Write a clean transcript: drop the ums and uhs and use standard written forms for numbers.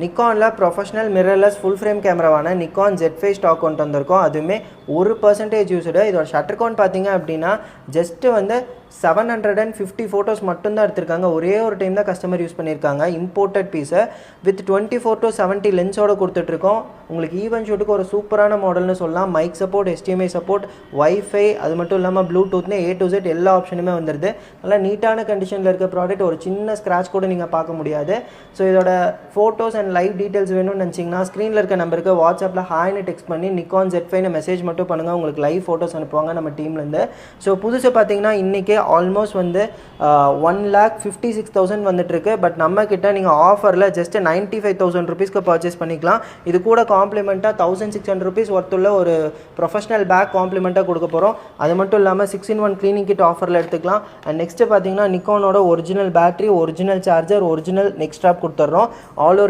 நிக்கானில் professional mirrorless full frame கேமராவான Nikon Z5 stock கொண்டு வந்திருக்கோம். அதுவுமே 1% யூஸ்டு. இதோட ஷட்டர் கவுண்ட் பார்த்தீங்க அப்படின்னா ஜஸ்ட்டு வந்து 750 ஃபோட்டோஸ் மட்டும்தான் எடுத்திருக்காங்க. ஒரே ஒரு டைம் தான் கஸ்டமர் யூஸ் பண்ணியிருக்காங்க. இம்போர்ட்டட் பீஸை வித் 24-70 லென்ஸோடு கொடுத்துட்ருக்கோம். உங்களுக்கு ஈவென்ட் ஷூட்டுக்கு ஒரு சூப்பரான மாடல்னு சொல்லலாம். Mic support, HDMI support, wifi, அது மட்டும் இல்லாமல் ப்ளூடூத்னு A to Z எல்லா ஆப்ஷனுமே வந்துடுது. நல்லா நீட்டான கண்டிஷனில் இருக்க ப்ராடக்ட். ஒரு சின்ன ஸ்க்ராட்ச் கூட நீங்கள் பார்க்க முடியாது. ஸோ இதோட ஃபோட்டோஸ் அண்ட் லைவ் டீட்டெயில்ஸ் வேணும்னு நினச்சிங்கன்னா ஸ்க்ரீனில் இருக்க நம்பருக்கு வாட்ஸ்அப்பில் ஹாய்னு டெக்ஸ்ட் பண்ணி நிக்கான் Z5 மெசேஜ் மட்டும் பண்ணுங்கள். உங்களுக்கு லைவ் ஃபோட்டோஸ் அனுப்புவாங்க நம்ம டீம்லேருந்து. ஸோ புதுசு பார்த்தீங்கன்னா இன்றைக்கே ஆல்மோஸ்ட் வந்து 1,56,000 வந்துட்டுருக்கு. பட் நம்ம கிட்ட நீங்கள் ஆஃபரில் ஜஸ்ட் 95,000 ருபீஸ்க்கு பர்ச்சேஸ் பண்ணிக்கலாம். இது கூட காம்ப்ளிமெண்ட்டாக 1,600 ருபீஸ் ஒர்த்துள்ள ஒரு ப்ரொஃபஷனல் பேக் காம்ப்ளிமெண்ட்டாக கொடுக்க போகிறோம். அது மட்டும் இல்லாமல் 6-in-1 க்ளீனிங் கிட் ஆஃபரில் எடுத்துக்கலாம். அண்ட் நெக்ஸ்ட்டு பார்த்தீங்கன்னா நிக்கானோட original battery, original charger, original neck strap கொடுத்துட்றோம். All over